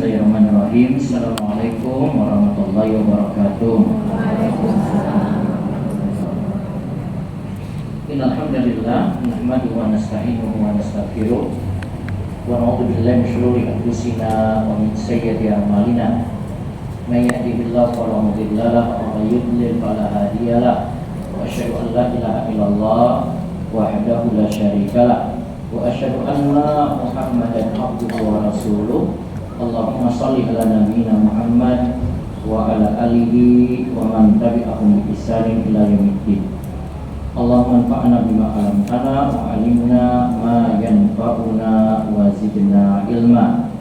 Bismillahirrahmanirrahim. Assalamualaikum warahmatullahi wabarakatuh. Innal hamdalillah nahmaduhu wa nasta'inuhu wa nastaghfiruh wa na'udzu billahi min shururi anfusina wa min sayyiati a'malina. May yahdihillahu fala mudilla lahu wa may yudlil fala hadiya lahu. Wa asyhadu an la ilaha illallah wahdahu la syarika lahu wa asyhadu anna Muhammadan abduhu wa rasuluh. Allahumma shalli ala nabiyyina Muhammad wa ala alihi wa man tabi'ahum bi ihsanin ila yaumiddin. Allahumma anfa'na bima 'allamtana wa 'allimna ma yanfa'una wa zidna ilma.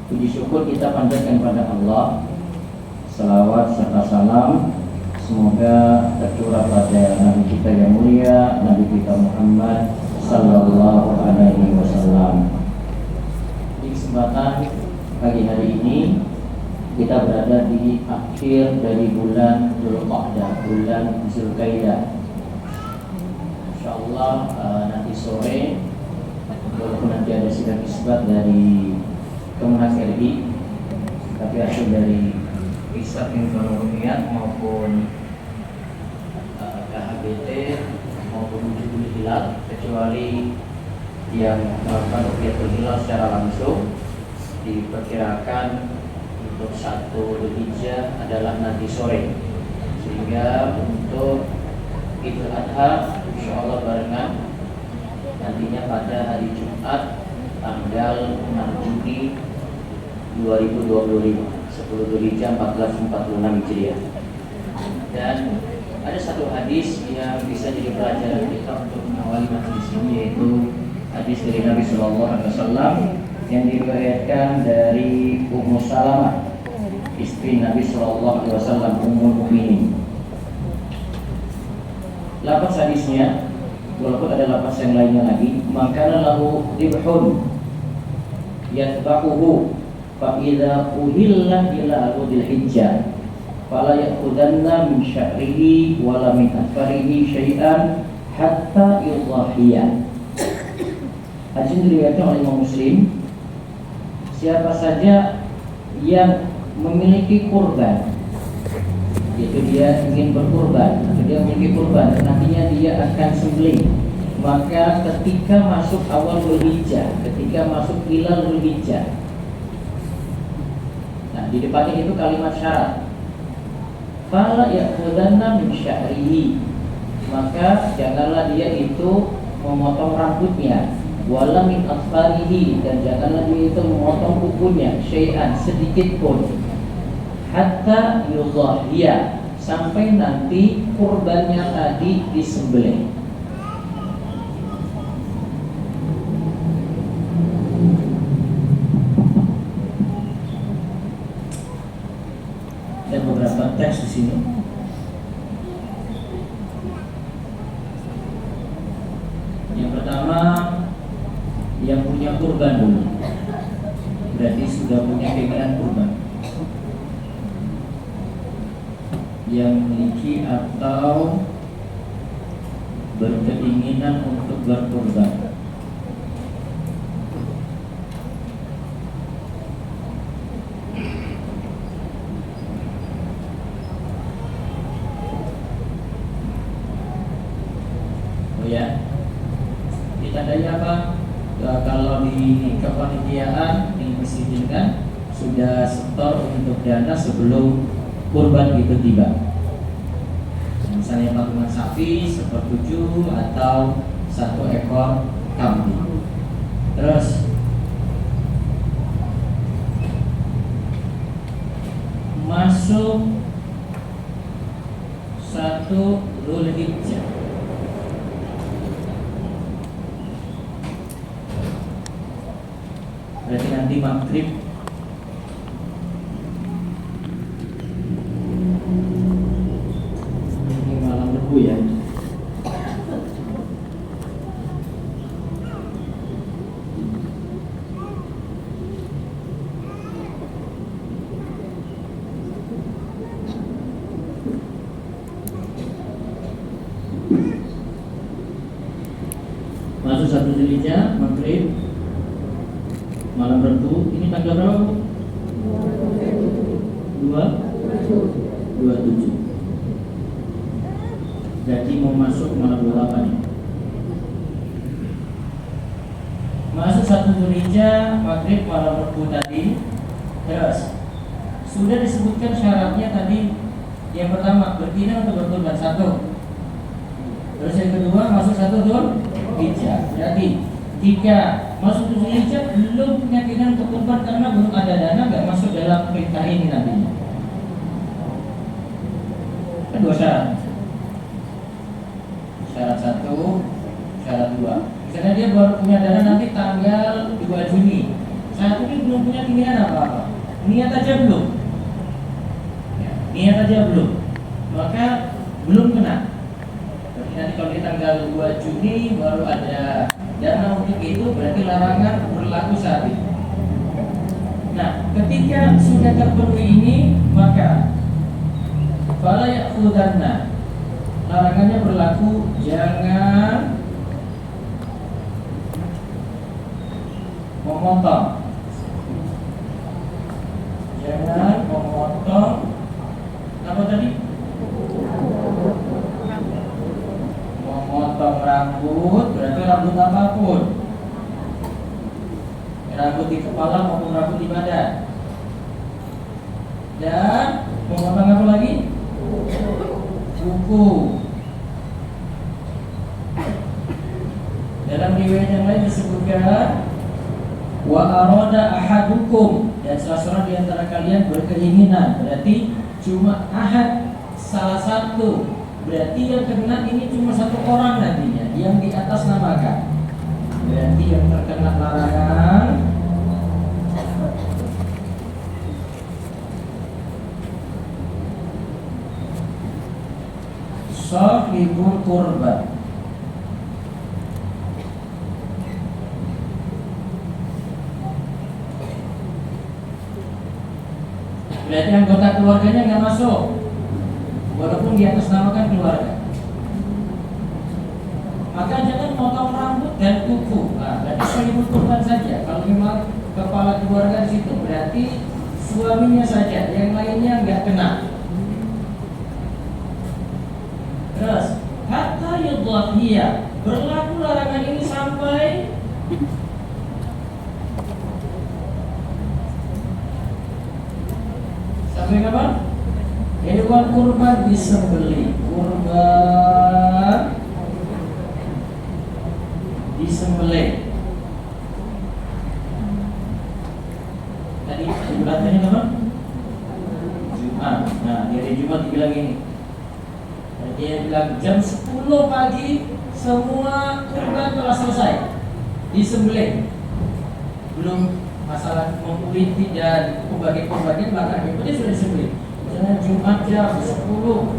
Puji syukur kita panjatkan pada Allah. Salawat serta salam semoga tercurah pada Nabi kita yang mulia, Nabi kita Muhammad sallallahu alaihi wasallam. Di kesempatan pagi hari ini kita berada di akhir dari bulan Dzulqa'dah, bulan Zulkaidah. Insyaallah nanti sore, walaupun nanti ada sidang isbat dari Kemenak RI, tapi hasil dari Isbat Informasi maupun KHBT maupun Ujung Hilal, kecuali yang melakukan Rukyatul Hilal secara langsung, diperkirakan untuk 1 Dzulhijjah adalah nanti sore, sehingga untuk Idul Adha insyaallah barengan nantinya pada hari Jumat tanggal 6 Juni 2025, 10 Dzulhijjah 1446 Hijriah. Dan ada satu hadis yang bisa jadi pelajaran kita untuk mengawali majelis ini, yaitu hadis dari Nabi Sallallahu Alaihi Wasallam yang diriwayatkan dari Ummu Salamah, istri Nabi Sallallahu Alaihi Wasallam, Ummul Mukminin. Lafaz hadisnya, walaupun ada lafaz yang lainnya lagi, maka lahu dibhun yatba'uhu fa idza uhilla ila Dzul Hijjah fala ya'khudanna min sya'rihi wala min atharihi syai'an hatta yudhhiya. Hadis ini diriwayatkan oleh Imam Muslim. Siapa saja yang memiliki kurban, yaitu dia ingin berkurban atau dia memiliki kurban, nantinya dia akan sembelih, maka ketika masuk awal Dzulhijjah, ketika masuk hilal Dzulhijjah, nah di depannya itu kalimat syarat, fala ya'khudanna min sya'rihi, maka janganlah dia itu memotong rambutnya, wala min asfarihi, dan janganlah dia itu memotong kukunya, syai'an, sedikit pun, hatta yudhhiya, sampai nanti kurbannya tadi disembelih. Ada beberapa teks di sini. Yang pertama, yang punya kurban dulu, berarti sudah punya keinginan kurban. Yang memiliki atau berkeinginan untuk berkurban. Oh ya, ditandai apa? Kalau di kepanitiaan di masjid kan sudah setor untuk dana sebelum kurban itu tiba. Misalnya patungan sapi sepertujuh atau 1 ekor kambing. Terus masuk 1 Dzulhijjah, berarti nanti maghrib ini malam Rebu ya. Masuk 1 Dzulhijjah maghrib, malam Rebu. Ini tanggal berapa Bu? 27. Jadi mau masuk malam 28 ya. Masuk 1 Dzulhijjah, maghrib malam Rebu tadi. Terus sudah disebutkan syaratnya tadi. Yang pertama berzina atau berkorban 1. Terus yang kedua masuk 1 Dzulhijjah. Berarti 3 masuk Dzulhijjah belum punya keinginan untuk kurban karena belum ada dana, nggak masuk dalam perintah ini nantinya. Kedua syarat. Syarat 1, syarat 2. Misalnya dia baru punya dana nanti tanggal 2 Juni. Saat ini belum punya keinginan apa-apa. Niat aja belum. Ya, niat aja belum. Maka belum kena. Berarti nanti kalau di tanggal 2 Juni baru ada dana untuk itu, berarti larangan berlaku saat itu. Nah, ketika sudah terpenuhi ini, maka fala ya'khudanna, larangannya berlaku, jangan memotong. Jangan memotong apa tadi? Memotong rambut, berarti rambut apapun. Rambut di kepala maupun rambut di badan. Dan memotong apa lagi? Kuku. Dalam riwayat yang lain disebutkan wa arada ahadukum, dan salah seorang di antara kalian berkeinginan, berarti cuma ahad, salah satu, berarti yang kena ini cuma 1 orang nantinya yang di atas namakan. Berarti yang terkena larangan sahibul qurban. Berarti anggota keluarganya nggak masuk, walaupun di atas namakan keluarga. Maka jangan potong rambut dan kuku. Nah, berarti sahibul qurban saja. Kalau memang kepala keluarga di situ, berarti suaminya saja, yang lainnya nggak kena. Terus hatta yudhiyah, berlaku larangan ini sampai kapan? Hewan kurban disembelih. Kurban disembelih. Tadi bulannya kapan? Jumat. Nah, dari Jumat dibilang ini. Dia bilang jam 10 pagi semua kurban telah selesai disembelih. Belum masalah menguliti dan pembagian kurbannya belakang, itu dia sudah disembelih. Misalnya Jumat jam 10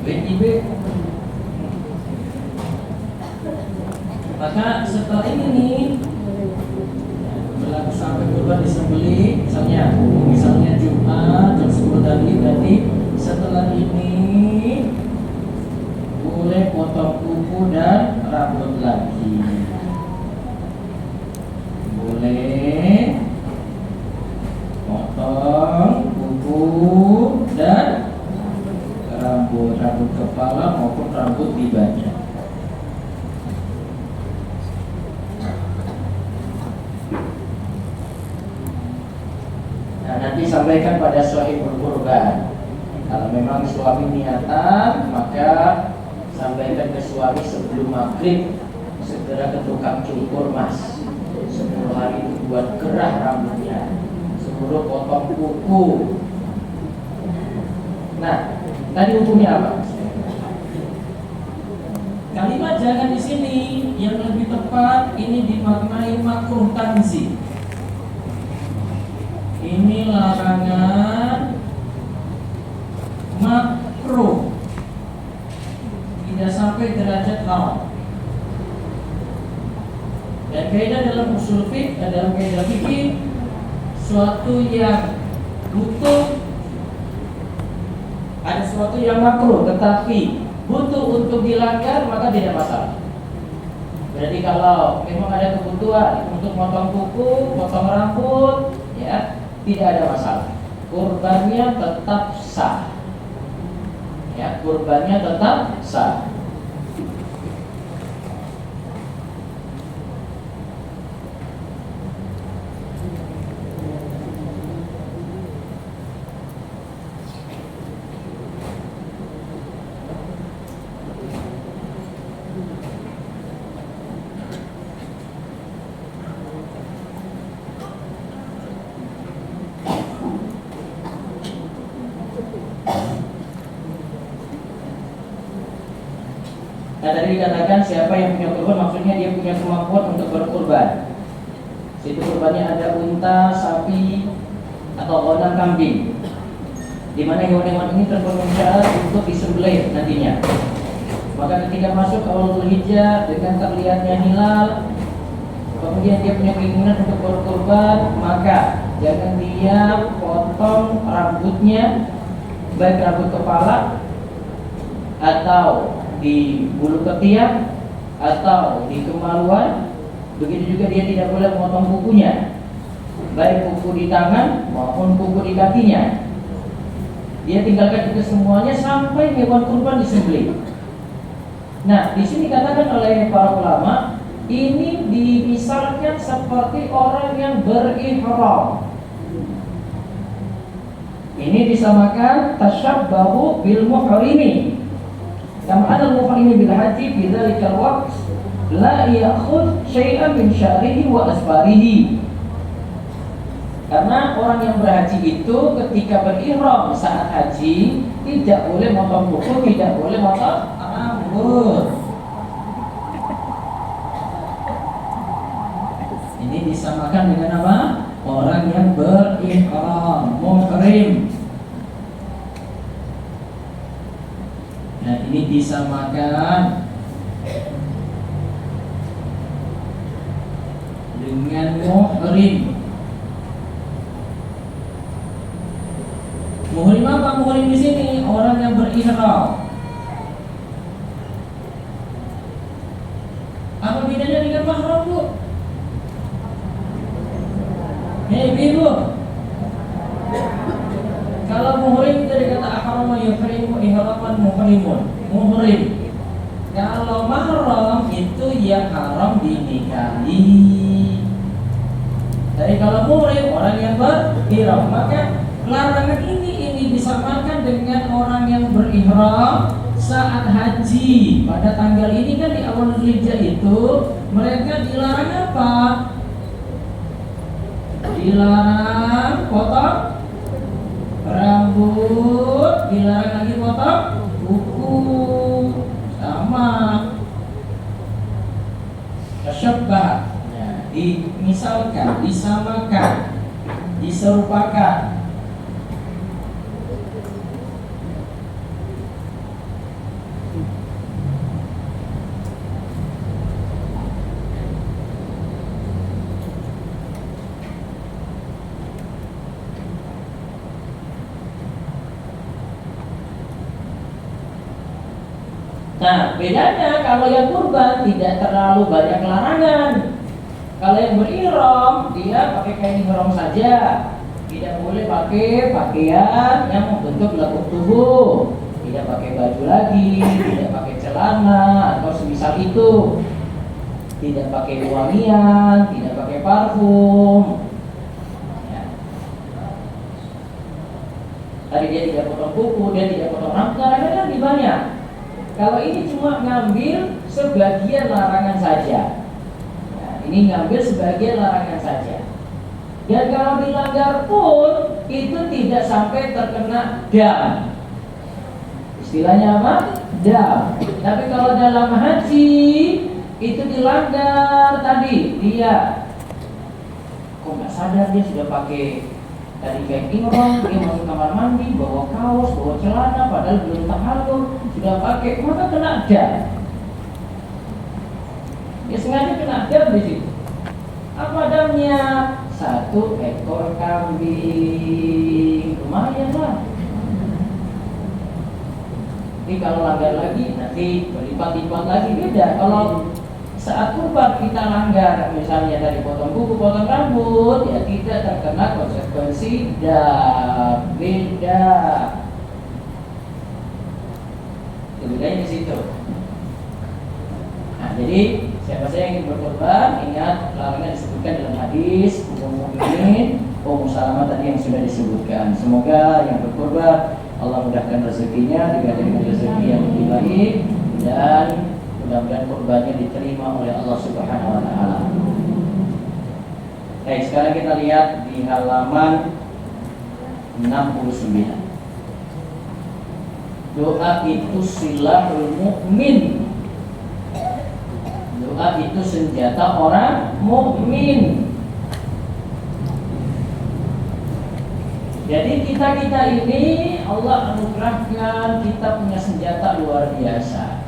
WIB, maka setelah ini nih berlaku sampai kurban disembelih. Misalnya Jumat jam 10 tadi, berarti setelah ini boleh potong kuku dan rambut lagi. Boleh potong kuku dan rambut kepala maupun rambut di badan. Nah, nanti sampaikan pada sahibul qurban. Kalau memang suami niatan, maka sampaikan ke suami sebelum maghrib, segera ke tukang cukur mas. 10 hari itu buat gerah rambutnya, 10 potong kuku. Nah, tadi hukumnya apa? Kalimat jangan di sini, yang lebih tepat ini dimaknai makruh tanzih. Ini larangan makruh, tidak sampai derajat haram. Dan kaidah dalam usul fiqh, dalam kaidah fikih, suatu yang butuh, ada sesuatu yang makruh tetapi butuh untuk dilanggar, maka tidak masalah. Berarti kalau memang ada kebutuhan untuk potong kuku, potong rambut, ya tidak ada masalah. Kurbannya tetap sah. Ya, kurbannya tetap sah. Nah, tadi dikatakan siapa yang punya kurban, maksudnya dia punya kemampuan untuk berkurban. Situ kurbannya ada unta, sapi, atau ghanam, kambing. Di mana hewan-hewan ini terpenuhi syarat untuk disembelih nantinya. Maka ketika masuk awal Dzulhijjah dengan terlihatnya hilal, kemudian dia punya keinginan untuk berkurban, maka jangan dia potong rambutnya, baik rambut kepala atau di bulu ketiak atau di kemaluan. Begitu juga dia tidak boleh memotong kukunya, baik kuku di tangan maupun kuku di kakinya. Dia tinggalkan itu semuanya sampai hewan kurban disembelih. Nah, di sini katakan oleh para ulama, ini dimisalkan seperti orang yang berihram. Ini disamakan tasyabbahu bil muhrimi. Kama anal muhrimi bil haji fi dzalikal waqt la ya'khudh syai'an min sya'rihi wa asfarihi. Karena orang yang berhaji itu ketika berihram saat haji tidak boleh motong kuku, tidak boleh motong rambut. Ini disamakan dengan apa? Orang yang berihram, muhrim. Nah, ini disamakan dengan muhrim. Muhrim apa? Muhrim di sini orang yang berihram. Apa bedanya dengan mahram, Bu? Hei, Ibu. Kalau muhrim dari kata ahrama yuhrimu ihraman muhrimun. Muhrim. Kalau mahram itu yang haram dinikahi. Jadi kalau muhrim orang yang berihram, maka larangan ini disamakan dengan orang yang berihram saat haji. Pada tanggal ini kan di awal Dzulhijjah itu mereka dilarang apa? Dilarang potong rambut, dilarang lagi potong kuku. Sama tasyabbah, ya, dimisalkan, disamakan, diserupakan. Nah, bedanya kalau yang kurban tidak terlalu banyak larangan. Kalau yang berihram dia pakai kain ihram saja, tidak boleh pakai pakaian yang membentuk lekuk tubuh, tidak pakai baju lagi, tidak pakai celana atau semisal itu, tidak pakai wangian, tidak pakai parfum. Ya. Tadi dia tidak potong kuku, dia tidak potong rambut, larangan lebih banyak. Kalau ini cuma ngambil sebagian larangan saja. Nah, ini ngambil sebagian larangan saja. Dan kalau dilanggar pun itu tidak sampai terkena dam. Istilahnya apa? Dam. Tapi kalau dalam haji itu dilanggar tadi, dia kok nggak sadar dia sudah pakai tadi kain ihram, dia masuk kamar mandi, bawa kaos, bawa celana, padahal belum tahallul, sudah pakai, maka kena dam. Ya sengaja kena dam di situ. Apa damnya? 1 ekor kambing, lumayan lah. Tapi kalau langgar lagi, nanti berlipat-lipat lagi beda. Kalau Saat kurban kita langgar, misalnya dari potong kuku, potong rambut, ya tidak terkena konsekuensi beda. Bedanya di situ. Nah, jadi siapa saja yang ingin berkorban, ingat larangan disebutkan dalam hadis Ummul Mukminin, Ummu Salamah tadi yang sudah disebutkan. Semoga yang berkorban Allah mudahkan rezekinya, diberikan rezeki yang lebih baik, dan mudah-mudahan korbannya diterima oleh Allah Subhanahu wa taala. Baik, sekarang kita lihat di halaman 69. Doa itu silahul mukmin. Doa itu senjata orang mukmin. Jadi kita ini Allah anugerahkan kita punya senjata luar biasa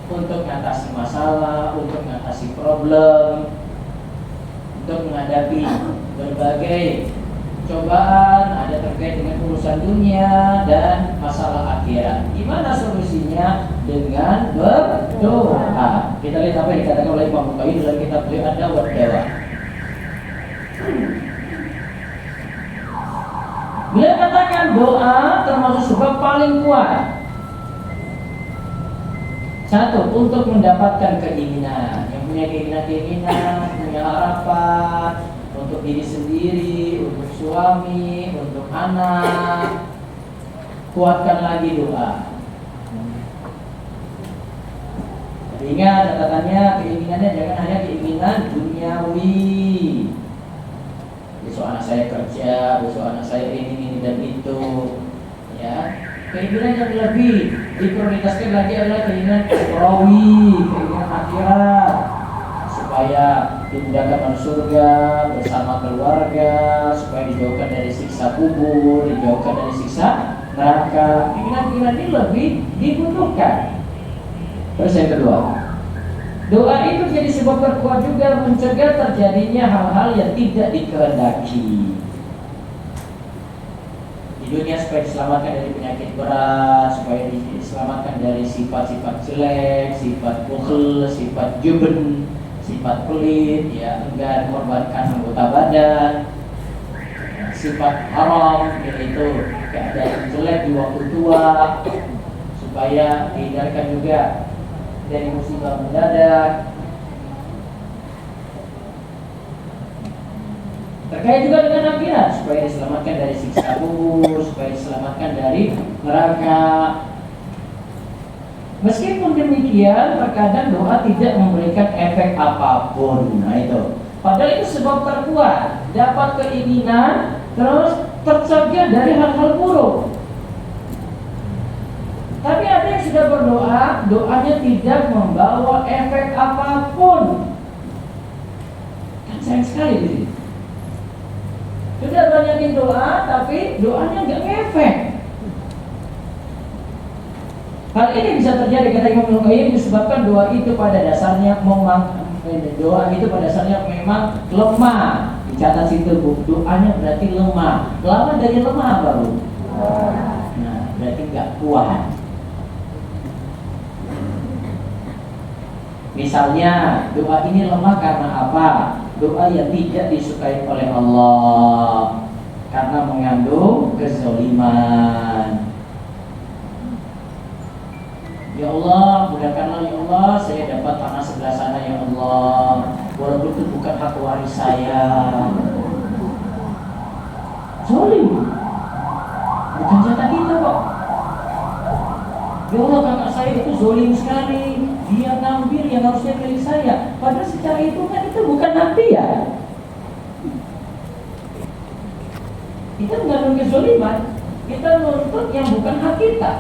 untuk mengatasi masalah, untuk mengatasi problem, untuk menghadapi berbagai cobaan, ada terkait dengan urusan dunia dan masalah akhirat. Gimana solusinya? Dengan berdoa. Kita lihat apa yang dikatakan oleh Imam Bukhari dalam kitab beliau Ad-Dawa Dawa. Beliau katakan doa termasuk sebab paling kuat. Satu, untuk mendapatkan keinginan. Yang punya keinginan, punya harapan untuk diri sendiri, untuk suami, untuk anak, kuatkan lagi doa. Ingat catatannya, keinginannya jangan hanya keinginan duniawi. Besok anak saya kerja, besok anak saya ini dan itu, ya. Keinginan yang lebih diprioritaskan lagi adalah keinginan ukhrawi, keinginan akhirat, supaya dimudahkan masuk surga bersama keluarga, supaya dijauhkan dari siksa kubur, dijauhkan dari siksa neraka. Keinginan-keinginan ini lebih dibutuhkan. Terus yang kedua, doa itu jadi sebab terkuat juga mencegah terjadinya hal-hal yang tidak dikehendaki di dunia, supaya diselamatkan dari penyakit berat, supaya diselamatkan dari sifat-sifat jelek, sifat bukhl, sifat jubn, sifat pelit, ya, enggan mengorbankan anggota badan, sifat haram, yaitu keadaan jelek di waktu tua, supaya dihindarkan juga dari musibah mendadak. Terkait juga dengan akhirat, supaya diselamatkan dari siksa kubur, supaya diselamatkan dari neraka. Meskipun demikian, terkadang doa tidak memberikan efek apapun. Nah itu, padahal itu sebab terkuat, dapat keinginan, terus tercegah dari hal-hal buruk. Tapi ada yang sudah berdoa, doanya tidak membawa efek apapun. Kan sayang sekali di sini. Sudah banyakin doa, tapi doanya nggak ngefek. Hal ini bisa terjadi, kata Imam Al-Qayyim, disebabkan doa itu pada dasarnya memang lemah. Dicatat situ, Bu. Doanya berarti lemah. Lama dari lemah apa, Bu? Nah, berarti nggak kuat. Misalnya doa ini lemah karena apa? Doa yang tidak disukai oleh Allah karena mengandung kezaliman. Ya Allah, mudahkanlah ya Allah, saya dapat tanah sebelah sana ya Allah, walaupun itu bukan hak waris saya. Zalim, bukan jatah kita kok. Ya Allah, kakak saya itu zalim sekali, dia ngambil yang harusnya milik saya. Padahal secara hitungan itu bukan hak dia. Kita mengandung kezaliman, kita menuntut yang bukan hak kita.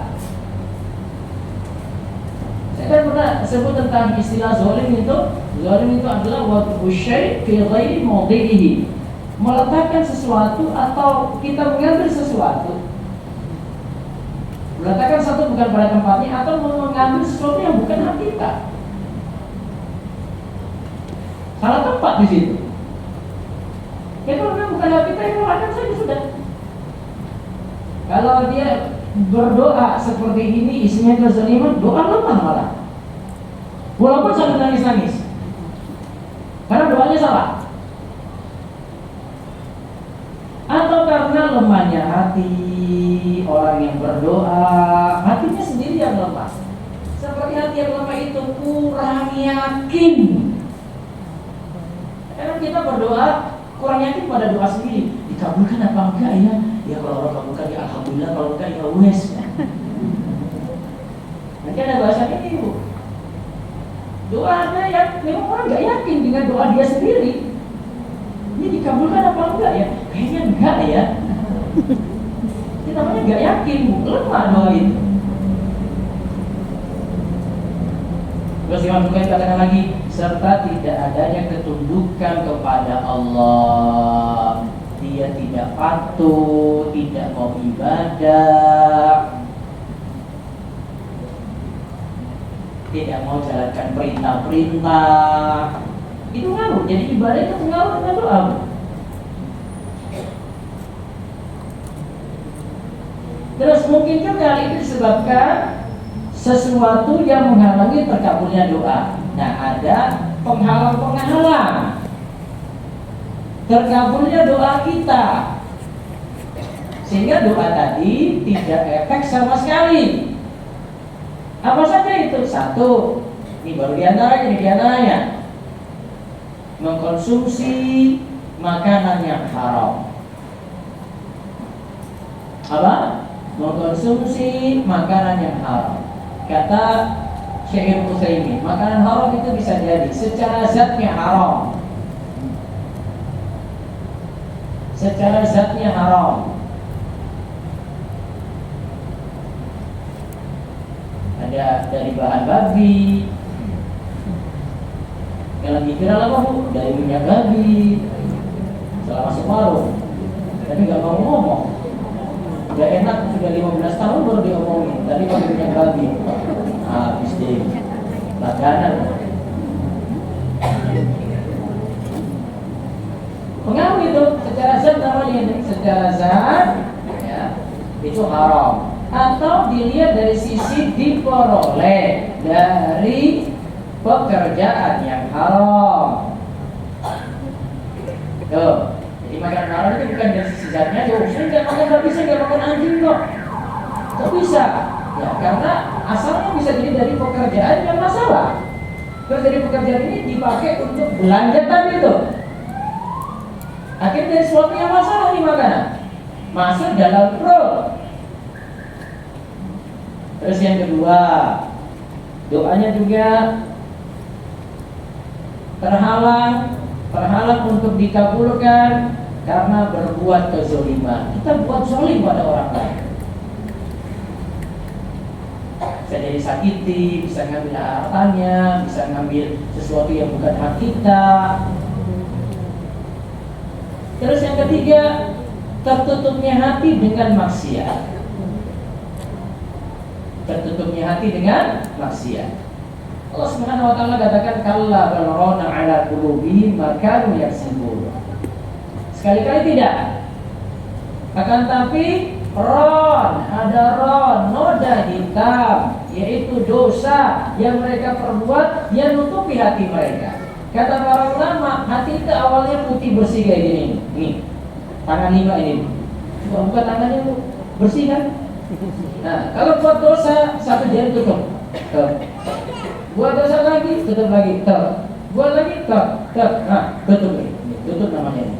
Saya kan pernah sebut tentang istilah zalim itu. Zalim itu adalah wad'u syai' fi ghairi mawdi'ihi, meletakkan sesuatu atau kita mengambil sesuatu, meletakkan satu bukan pada tempatnya, atau mengambil sesuatu yang bukan hak kita. Salah tempat di situ. Ya kalau memang bukan hak kita, ya keluarkan saja sudah. Kalau dia berdoa seperti ini isinya kezaliman, doa lemah malah. Walaupun sambil nangis-nangis. karena doanya salah, atau karena lemahnya hati orang yang berdoa, hatinya sendiri yang lemah. Seperti hati yang lemah itu kurang yakin. Karena kita berdoa kurang yakin pada doa sendiri, dikabulkan apa enggak ya? Ya kalau Allah kabulkan ya alhamdulillah, kalau enggak ya wes. Nanti ada bahasa ini Bu. Doanya yang memang orang enggak yakin dengan doa dia sendiri. Ini dikabulkan apa enggak ya? Kayaknya enggak ya. Ini namanya enggak yakin Bu, lemah doa itu. Terus Imam Bukhari katakan lagi, serta tidak adanya ketundukan kepada Allah. Dia tidak patuh, tidak mau ibadah, tidak mau jalankan perintah-perintah. Itu ngaruh, jadi ibadah itu pengaruh dengan doa. Terus mungkin juga itu disebabkan sesuatu yang menghalangi terkabulnya doa. Nah, ada penghalang-penghalang terkabulnya doa kita, sehingga doa tadi tidak efek sama sekali. Apa saja itu? Satu, ini baru diantaranya, mengkonsumsi makanan yang haram. Apa? Mengkonsumsi makanan yang haram. Kata Syekh Utsaimin, makanan haram itu bisa jadi secara zatnya haram, secara zatnya haram. Ada dari bahan babi, yang lagi viral apa Bu? Dari minyak babi. Salah masuk warung, tapi nggak mau ngomong. Udah enak, sudah 15 tahun baru diomongin. Tadi pakai minyak babi. Habis deh langganan. Pengaruh itu secara zat namanya, secara zat ya, itu haram. Atau dilihat dari sisi diperoleh dari pekerjaan yang haram. Tuh. Jadi makanan haram itu bukan dari sisi zatnya. Saya nggak makan babi, saya nggak makan anjing kok. Kok bisa? Ya karena asalnya bisa jadi dari pekerjaan yang masalah. Terus dari pekerjaan ini dipakai untuk belanja tadi itu. Akhirnya dari sesuatu yang masalah nih makanan masuk dalam perut. Terus yang kedua, doanya juga terhalang untuk dikabulkan karena berbuat kezaliman. Kita buat zalim pada orang lain. Bisa jadi sakiti, bisa ngambil hartanya, bisa ngambil sesuatu yang bukan hak kita. Terus yang ketiga, tertutupnya hati dengan maksiat. Tertutupnya hati dengan maksiat. Allah Subhanahu wa taala katakan kalla bal rana ala qulubihim ma kanu yaksibun. Sekali-kali tidak. Akan tapi ada noda hitam, yaitu dosa yang mereka perbuat yang nutupi hati mereka. Kata para ulama, hati itu awalnya putih bersih kayak gini. Nih, tangan 5 ini. Buka tangannya Bu, bersih kan? Nah, kalau buat dosa satu jari tutup. Buat dosa lagi, tutup lagi. Buat lagi, nah, tutup lagi. Tutup namanya ini.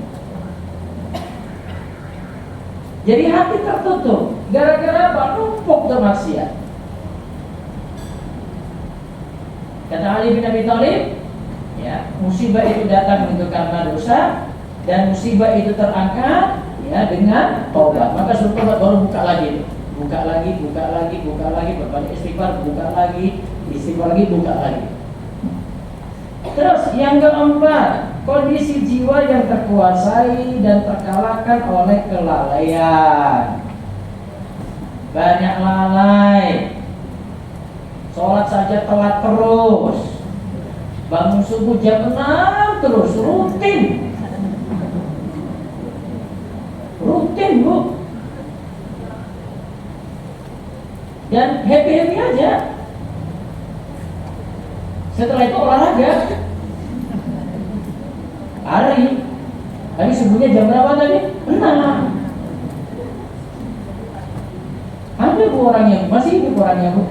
Jadi hati tertutup gara-gara apa? Numpuk maksiat. Kata Ali bin Abi Thalib, ya, musibah itu datang itu karena dosa dan musibah itu terangkat ya dengan taubat. Maka suruh taubat baru buka lagi, berbanyak istighfar, buka lagi, istighfar lagi, buka lagi. Terus yang keempat, kondisi jiwa yang terkuasai dan terkalahkan oleh kelalaian. Banyak lalai, sholat saja telat terus, bangun subuh jam 6 terus, rutin Bu. Dan happy aja. Setelah itu olahraga. hari. Tadi subuhnya jam berapa tadi? 6. Ada Bu orangnya, masih hidup orangnya Bu.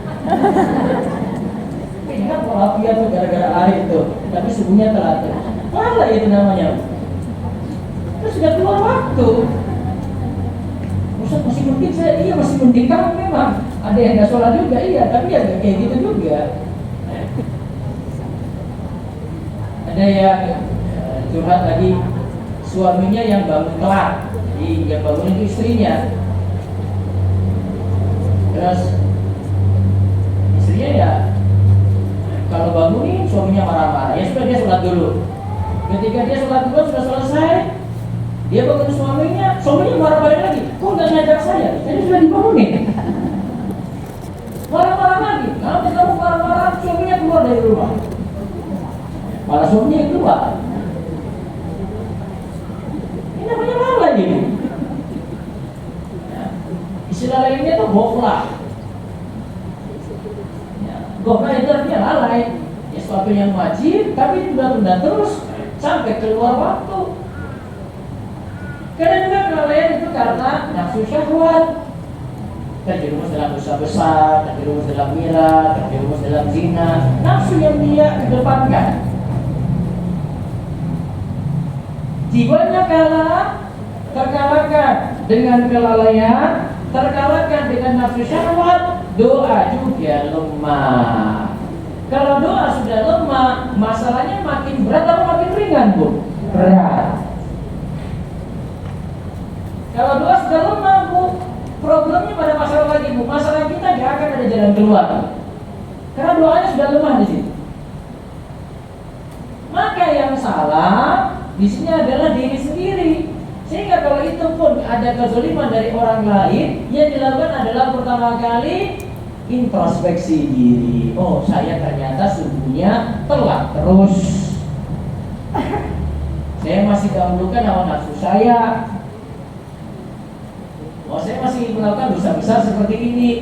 Ini kan walafiat tuh gara-gara hari itu, tapi subuhnya telat. Malah itu namanya. Terus sudah keluar waktu. Ustaz masih mending saya, iya masih mending kamu memang. Ada yang nggak sholat juga, iya, tapi ya kayak gitu juga. Ada yang curhat lagi, suaminya yang bangun telat, jadi yang bangun itu istrinya. Terus istrinya ya kalau bangunin suaminya marah-marah, ya sudah dia sholat dulu. Ketika dia sholat dulu sudah selesai, dia bangun suaminya marah balik lagi. Kok nggak ngajak saya? Saya sudah dibangunin. Marah-marah lagi. Nanti kamu marah-marah, suaminya keluar dari rumah. Malah suaminya yang keluar. Ini namanya lalai ini. Ya. Istilah lainnya tuh goflah. Ya. Goflah itu artinya lalai. Ya, sesuatu yang wajib, tapi tunda-tunda terus sampai keluar waktu. Kadang juga kelalaian itu karena nafsu syahwat, terjerumus dalam dosa besar, terjerumus dalam mira, terjerumus dalam zina, nafsu yang dia kedepankan. Jiwanya kalah, terkalahkan dengan kelalaian, terkalahkan dengan nafsu syahwat, doa juga lemah. Kalau doa sudah lemah, masalahnya makin berat atau makin ringan, Bu? Berat. Kalau doa sudah lemah, Bu, problemnya pada masalah lagi, Bu. Masalah kita gak akan ada jalan keluar. Karena doanya sudah lemah di sini. Maka yang salah di sini adalah diri sendiri. Sehingga kalau itu pun ada kezaliman dari orang lain, yang dilakukan adalah pertama kali introspeksi diri. Oh, saya ternyata sungguhnya telat terus. Saya masih dahulukan hawa nafsu saya. Oh, saya masih melakukan dosa besar seperti ini.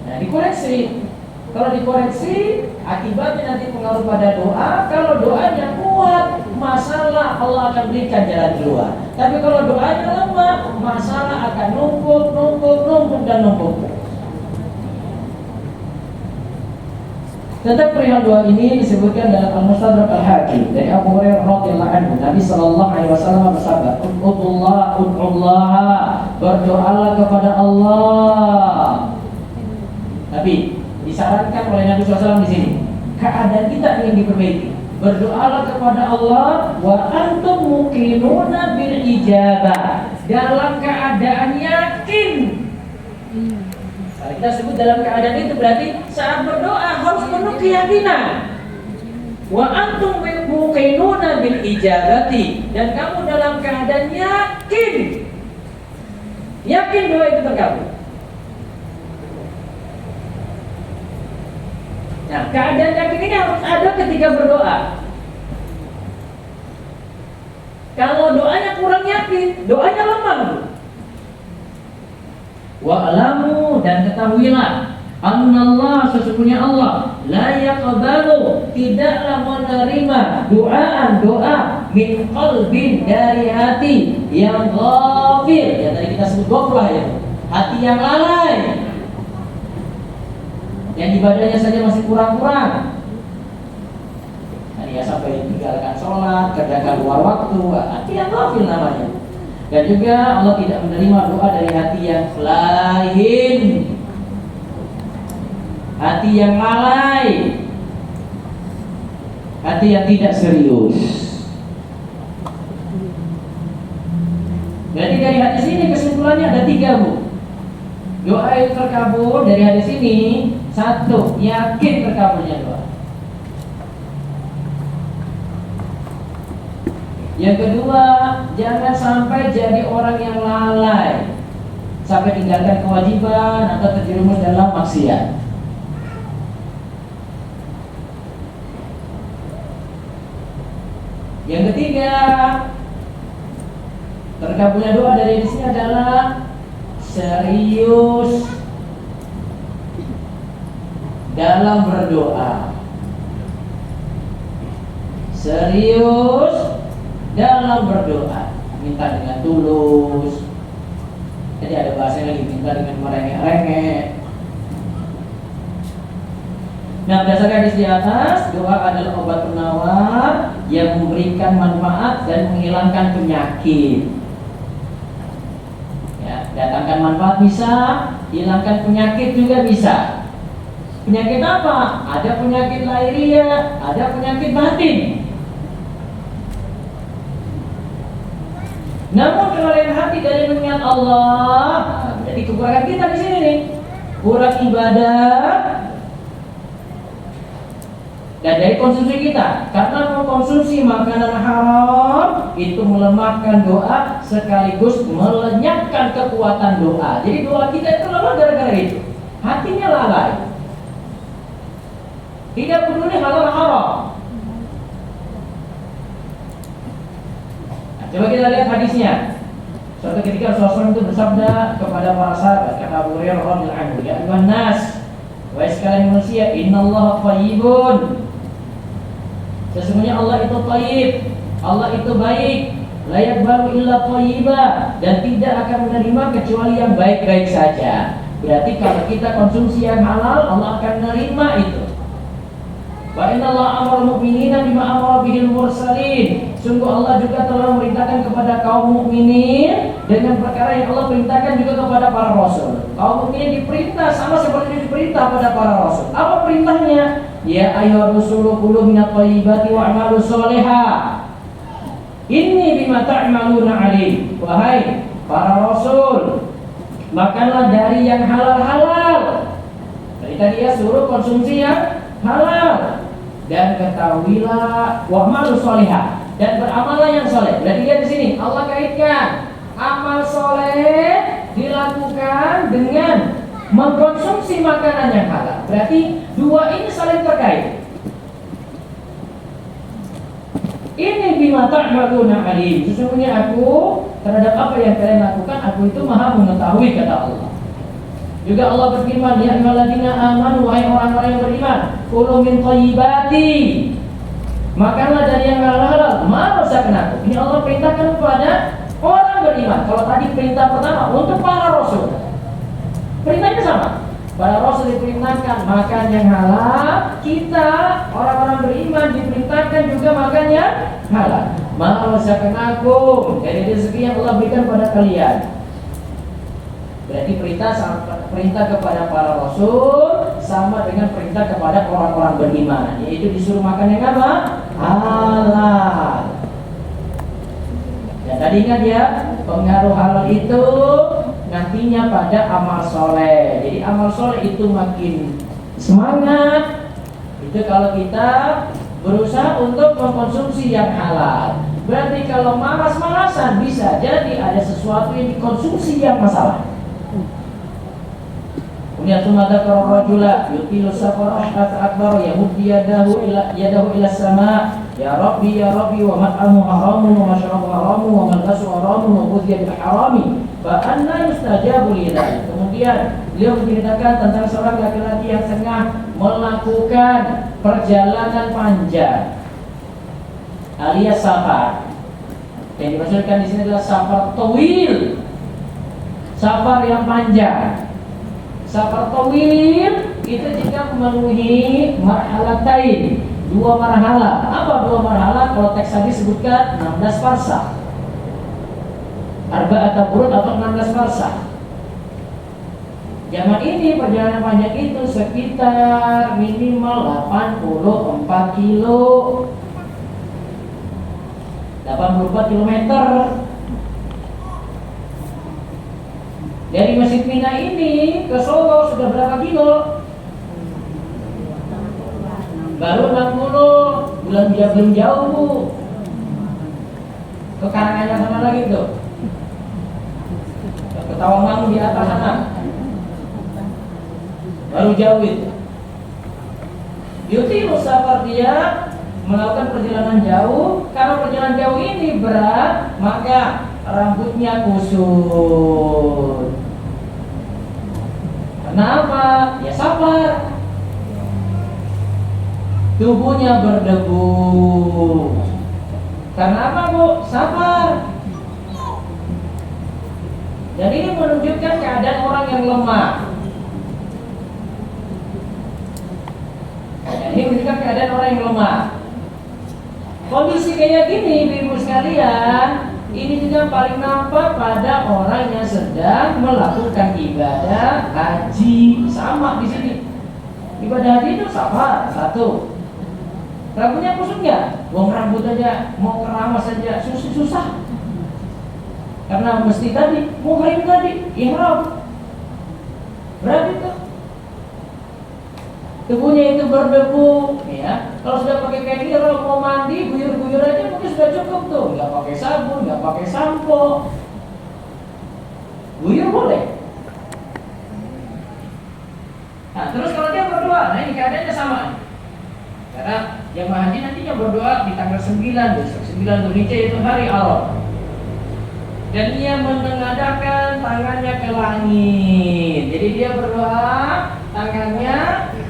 Nah, dikoreksi. Kalau dikoreksi, akibatnya nanti pengaruh pada doa. Kalau doanya kuat, masalah Allah akan berikan jalan keluar. Tapi kalau doanya lemah, masalah akan numpuk dan numpuk. Tentang perihal doa ini disebutkan dalam Al-Mustadrak Al-Hakim dari Abu Hurairah radhiyallahu anhu. Nabi sallallahu alaihi wasallam bersabda, "Ud'ullaha, berdoalah kepada Allah." Tapi disarankan oleh Nabi SAW di sini, keadaan kita ingin diperbaiki. Berdoalah kepada Allah wa antum muqinuna bil ijabah, dalam keadaan yakin. Kalau kita sebut dalam keadaan itu berarti saat berdoa harus penuh keyakinan. Wa antum muqinuna bil ijabati, dan kamu dalam keadaan yakin. Yakin doa itu terkabul. Nah, keadaan yakin ini harus ada ketika berdoa. Kalau doanya kurang yakin, doanya lemah. Wa'lamu, dan ketahuilah, annallah, sesungguhnya Allah, la yaqbalu, tidaklah menerima doa min qalbin, dari hati yang ghafil. Ya, tadi kita sebut ghaflah ya, hati yang lalai, yang ibadahnya saja masih kurang-kurang. Nah, ya sampai tinggalkan sholat, kerjakan luar waktu, hati yang ghafil namanya. Dan juga Allah tidak menerima doa dari hati yang lain, hati yang lalai, hati yang tidak serius. Berarti dari hadis ini kesimpulannya ada 3, Bu. Doa yang terkabul dari hadis ini, 1, yakin terkabulnya doa. Yang kedua, jangan sampai jadi orang yang lalai sampai tinggalkan kewajiban atau terjerumus dalam maksiat. Yang ketiga, terkabulnya doa dari di sini adalah serius dalam berdoa. serius dalam berdoa, minta dengan tulus. Jadi ada bahasa lagi, minta dengan merengek-rengek. Nah, berdasarkan hadis di atas, doa adalah obat penawar yang memberikan manfaat dan menghilangkan penyakit. Ya, datangkan manfaat bisa, hilangkan penyakit juga bisa. Penyakit apa? Ada penyakit lahiriah, ada penyakit batin. Namun kelelahan hati dari mengingat Allah, jadi kekurangan kita di sini nih, kurang ibadah. Dan dari konsumsi kita, karena mengkonsumsi makanan haram itu melemahkan doa sekaligus melenyapkan kekuatan doa. Jadi doa kita itu lemah gara-gara itu. Hatinya lalai. Tidak peduli halal haram. Nah, coba kita lihat hadisnya. Suatu ketika Rasulullah itu bersabda kepada para sahabat, kata Abu Hurairah radhiyallahu anhu, ya ayuhan nas, wahai sekalian manusia, innallaha thayyibun. Sesungguhnya Allah itu thayyib, Allah itu baik, la yaqbalu illa thayyiba, dan tidak akan menerima kecuali yang baik-baik saja. Berarti kalau kita konsumsi yang halal, Allah akan menerima itu. Wa innallaha amara al-mu'minina bima amara bihil mursalin. Sungguh Allah juga telah memerintahkan kepada kaum mukminin dengan perkara yang Allah perintahkan juga kepada para rasul. Kaum mukminin diperintah sama seperti diperintah pada para rasul. Apa perintahnya? Ya ayyuhar rusulu kulu minat thayyibati wa'malu sholihah. Inni bima ta'maluna alim. Wahai para rasul, makanlah dari yang halal-halal. Tadi ya suruh konsumsi yang halal. Dan ketahuilah wa'malu sholihah, dan beramallah yang soleh. Berarti dia di sini Allah kaitkan amal soleh dilakukan dengan mengkonsumsi makanan yang halal. Berarti dua ini saling terkait. Ini bima ta'maluna alim. Sesungguhnya aku terhadap apa yang kalian lakukan, aku itu maha mengetahui, kata Allah. Juga Allah berfirman, ya ayyuhalladzina amanu, wahai orang-orang yang beriman, kulu min thayyibati, makanlah dari yang halal, ma razaqnakum. Ini Allah perintahkan kepada orang beriman. Kalau tadi perintah pertama untuk para rasul, perintahnya sama. Para rasul diperintahkan makan yang halal, kita orang-orang beriman diperintahkan juga makan yang halal. Ma razaqnakum, dari rezeki yang Allah berikan pada kalian. Berarti perintah kepada para rasul sama dengan perintah kepada orang-orang beriman, yaitu disuruh makan yang apa? Halal. Dan tadi ingat ya, pengaruh halal itu nantinya pada amal soleh. Jadi amal soleh itu makin semangat itu kalau kita berusaha untuk mengkonsumsi yang halal. Berarti kalau malas-malasan bisa jadi ada sesuatu yang dikonsumsi yang masalah. Kemudian tumadakar rajula yutilu safar akbar yamuddi yadahu ila sama, ya rabbi wa mat'amu haramun wa mashrabu haramun wa malbasu haramun wa ghudhiya bil harami fa anna yustajabu li dzalik. Kemudian beliau menceritakan tentang seorang laki-laki yang tengah melakukan perjalanan panjang alias safar. Yang dimaksudkan di sini adalah safar tawil, safar yang panjang. Safar tawil itu jika memenuhi marhalatain, dua marhala. Apa dua marhala? Kalau teks tadi sebutkan 16 farsa, arba'ata burud atau 16 farsa. Zaman ini perjalanan panjang itu sekitar minimal 84 kilo, 84 kilometer. Dari Masjid Mina ini ke Solo sudah berapa kilo? Baru 60. Belum jauh, Bu. Ke Karanganyar sana lagi tuh. Ke Tawangmangu di atas sana. Baru jauh itu. Yuti musafar dia melakukan perjalanan jauh. Karena perjalanan jauh ini berat, maka rambutnya kusut. Kenapa? Ya sabar. tubuhnya berdebu. Karena apa, Bu? Sabar. Jadi ini menunjukkan keadaan orang yang lemah. Ini menunjukkan keadaan orang yang lemah. Kondisi kayak gini, ibu sekalian, ini juga paling nampak pada orang yang sedang melakukan ibadah haji. Sama di sini. Ibadah haji itu sabar, satu. Rambutnya kusut nggak? Buang rambut aja, mau keramas saja susah. Karena mesti tadi, muhrim tadi, ihram. Berarti itu tubuhnya itu berdebu, ya. Kalau sudah pakai kain ihram mau mandi, guyur-guyur aja mungkin sudah cukup tuh. Nggak pakai sabun, nggak pakai sampo. Guyur boleh. Nah, terus kalau dia berdoa, nah ini keadaannya sama. Karena jemaah haji nantinya berdoa di tanggal 9, besok 9 Dzulhijjah itu hari Arafah. Dan dia menengadahkan tangannya ke langit. Jadi dia berdoa, tangannya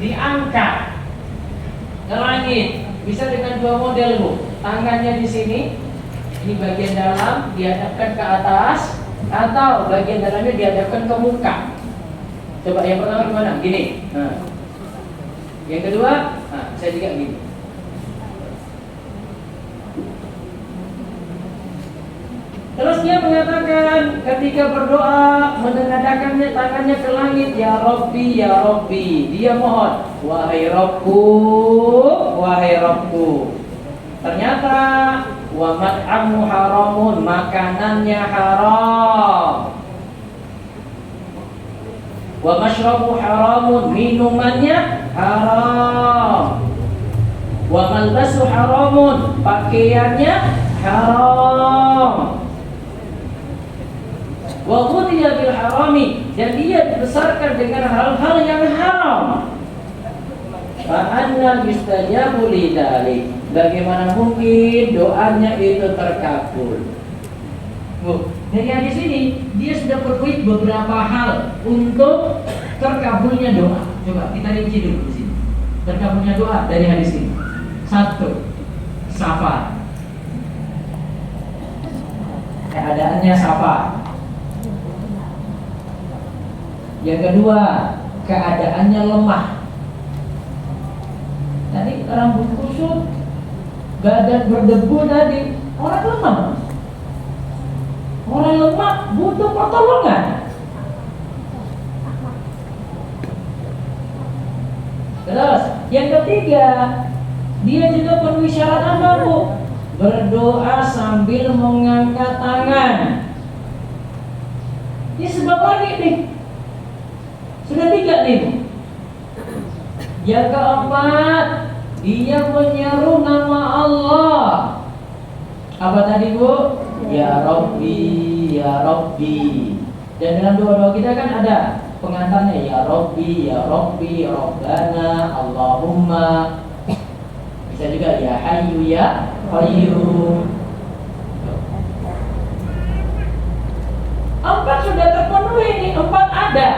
diangkat ke langit. Bisa dengan dua model, Bu. Tangannya di sini, ini bagian dalam dihadapkan ke atas, atau bagian dalamnya dihadapkan ke muka. Coba yang pertama gimana? Gini. Nah. Yang kedua, nah, saya juga gini. Terus dia mengatakan ketika berdoa menengadahkannya tangannya ke langit, ya Rabbi, ya Rabbi. Dia mohon, wahai Rabbku, wahai Rabbku. Ternyata wa mat'amu haramun, makanannya haram. Wa mashrabu haramun, minumannya haram. Wa malbasu haramun, pakaiannya haram. Wa ghudhiya bil harami, dan dia dibesarkan dengan hal-hal yang haram. Fa anna yustajabu lidzalik, bagaimana mungkin doanya itu terkabul? Dari hadis ini dia sudah berbuat beberapa hal untuk terkabulnya doa. Coba kita rinci dulu di sini. Terkabulnya doa dari hadis ini. Satu, sabar. Keadaannya sabar. Yang kedua, keadaannya lemah. Tadi rambut kusut, badan berdebu tadi, orang lemah. Orang lemah butuh pertolongan. Terus, yang ketiga, dia juga penuhi syarat apa, Bu? Berdoa sambil mengangkat tangan. Ini sebab lagi nih. Sudah 3 nih. Yang keempat, dia menyeru nama Allah. Apa tadi, Bu? Ya Rabbi, ya Rabbi. Dan dalam doa-doa kita kan ada pengantarnya, ya Rabbi, ya Rabbi, Rabbana, Allahumma. Bisa juga ya Hayyu, ya Qayyum. 4 sudah terpenuhi nih, 4 ada.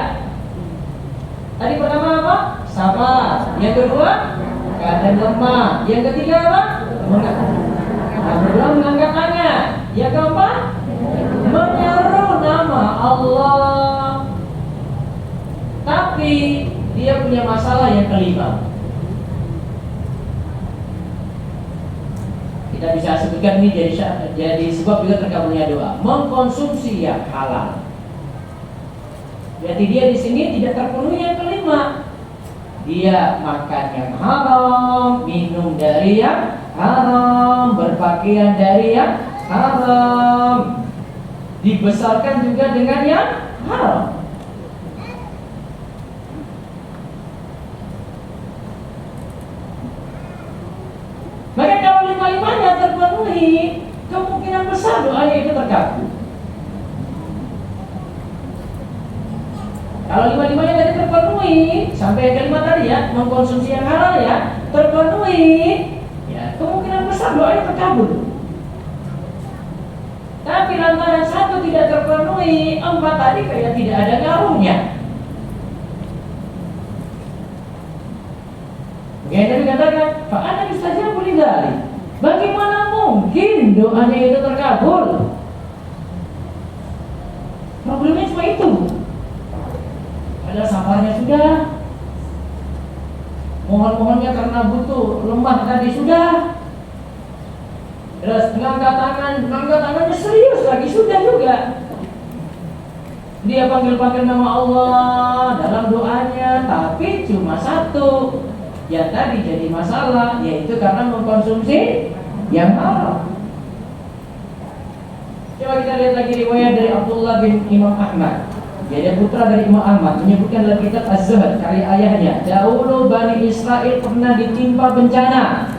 Tadi pertama apa? Sabar. Yang kedua, keadaan lemah. Yang ketiga apa? Mengangkat tangan. Yang keempat, menyeru nama Allah. Tapi dia punya masalah yang kelima. Kita bisa sebutkan ini jadi sebab juga terkabulnya doa. Mengkonsumsi yang halal. Berarti dia di sini tidak terpenuhi yang kelima. Dia makan yang haram, minum dari yang haram, berpakaian dari yang haram, dibesarkan juga dengan yang haram. Maka kalau 5-5-nya terpenuhi, kemungkinan besar doanya itu terkabul. Kalau 5-5-nya tadi terpenuhi, sampai yang kelima tadi ya, mengkonsumsi yang halal ya, terpenuhi, ya kemungkinan besar doanya terkabul. Tapi lantaran 1 tidak terpenuhi, 4 tadi kayak tidak ada ngaruhnya. Ya Nabi katakan, fa'ana yustajabu lidzalik. Bagaimana mungkin doanya itu terkabul? Problemnya cuma itu. Padahal sabarnya sudah, mohon-mohonnya karena butuh lemah tadi sudah. Terus ngangkat tangannya serius lagi sudah juga. Dia panggil-panggil nama Allah dalam doanya, tapi cuma satu yang tadi jadi masalah, yaitu karena mengkonsumsi yang haram. Coba kita lihat lagi riwayat dari Abdullah bin Imam Ahmad. Dia putra dari Imam Ahmad, menyebutkan dalam kitab Az-Zuhd karya ayahnya, dahulu Bani Israel pernah ditimpa bencana,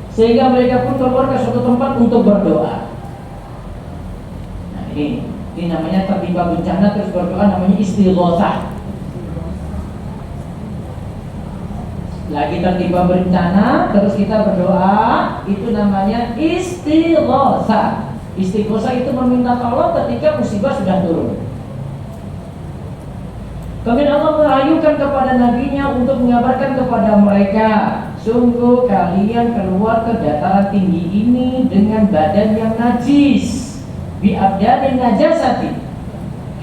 sehingga mereka pun keluar ke suatu tempat untuk berdoa. Nah ini namanya tertimpa bencana terus berdoa, namanya istighatsah. Lagi tertimpa bencana terus kita berdoa, itu namanya istighatsah. Istighatsah itu meminta tolong ketika musibah sudah turun. Kemudian Allah merayukan kepada nabinya untuk mengabarkan kepada mereka, sungguh kalian keluar ke dataran tinggi ini dengan badan yang najis, bi abdanin najasati.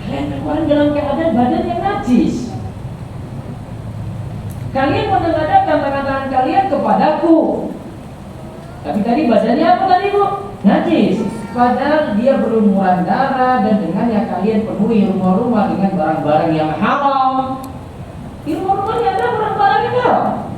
Kalian keluar dalam keadaan badan yang najis. Kalian menengadahkan tangan-tangan kalian kepadaku. Tapi tadi badannya apa tadi, Bu? Najis. Padahal dia berlumuran darah, dan dengannya kalian penuhi rumah-rumah dengan barang-barang yang haram. Di rumah-rumahnya ada barang-barang yang haram.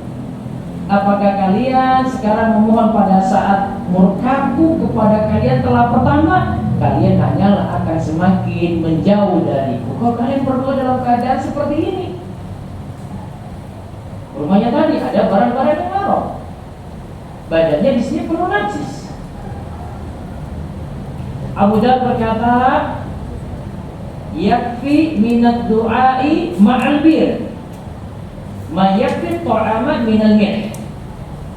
Apakah kalian sekarang memohon pada saat murkaku kepada kalian telah pertama? Kalian hanyalah akan semakin menjauh dariku. Kalau kalian berdoa dalam keadaan seperti ini, rumahnya tadi ada barang-barang yang haram, badannya di sini penuh najis. Abu Dhar berkata, yakfi minat du'ai ma'al bir, ma yakfi ta'amat minal milh.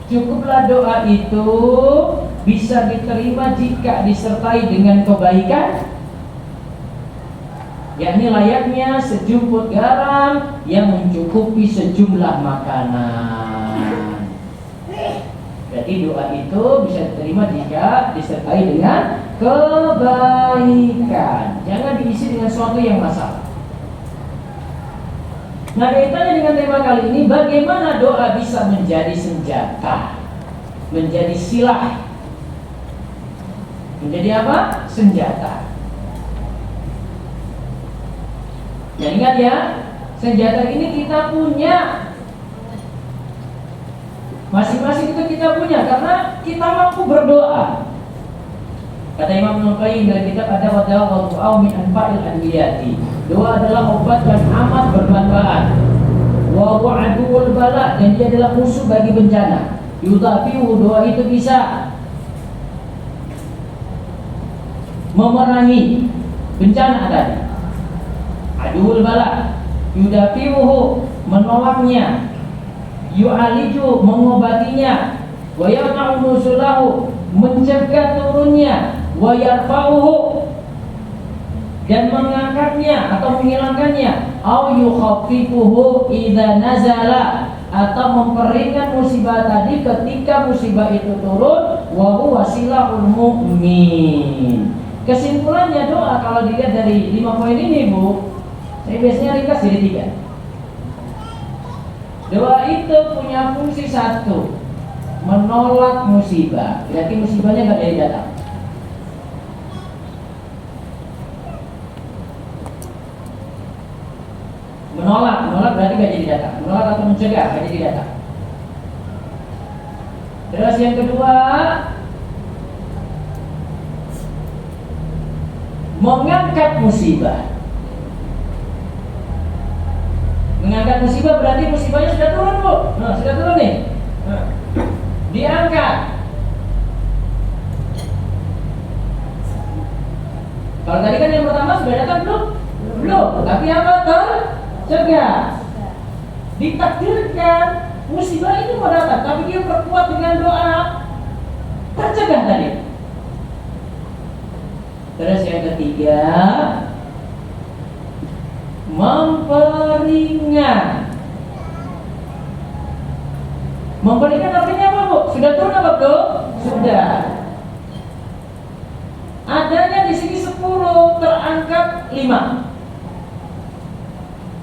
Cukuplah doa itu bisa diterima jika disertai dengan kebaikan, yakni layaknya sejumput garam yang mencukupi sejumlah makanan. Jadi doa itu bisa diterima jika disertai dengan kebaikan, jangan diisi dengan sesuatu yang masalah. Nah, kaitannya dengan tema kali ini, bagaimana doa bisa menjadi senjata, menjadi silah, menjadi apa? Senjata. Dan ingat ya, senjata ini kita punya, masing-masing itu kita punya, karena kita mampu berdoa. Kata Imam Ibnu Qayyim dalam kitab Ad-Dawa wa Du'a min anfa'il anbiyati, doa adalah obat yang amat bermanfaat. Wa wa'adul bala, dan dia adalah musuh bagi bencana. Yudhafi'u, doa itu bisa memerangi bencana tadi. Adul bala, yudhafi'uhu, menolaknya. Yu'aliju, mengobatinya. Wa yamna'u nuzulahu, mencegah turunnya. Wa yarfa'uhu, dan mengangkatnya atau menghilangkannya. Au yukhaffifuhu idza nazala, atau memperingan musibah tadi ketika musibah itu turun. Wa huwa silahul mu'min. Kesimpulannya doa kalau dilihat dari 5 poin ini, Bu, saya biasanya ringkas jadi 3. Doa itu punya fungsi 1, menolak musibah. Berarti musibahnya nggak jadi datang. Menolak berarti nggak jadi datang. Menolak atau mencegah nggak jadi datang. Terus yang kedua, mengangkat musibah. Mengangkat musibah berarti musibahnya sudah turun, Bu. Nah, sudah turun nih. Nah, diangkat. Kalau tadi kan yang pertama sudah datang belum? Belum. Tapi apa? Tercegah. Ditakdirkan musibah ini mau datang, tapi dia perkuat dengan doa. Tercegah tadi. Terus yang ketiga, memperingan Memberikan artinya apa, Bu? Sudah turun apa belum? Sudah. Adanya di sini 10, terangkat 5.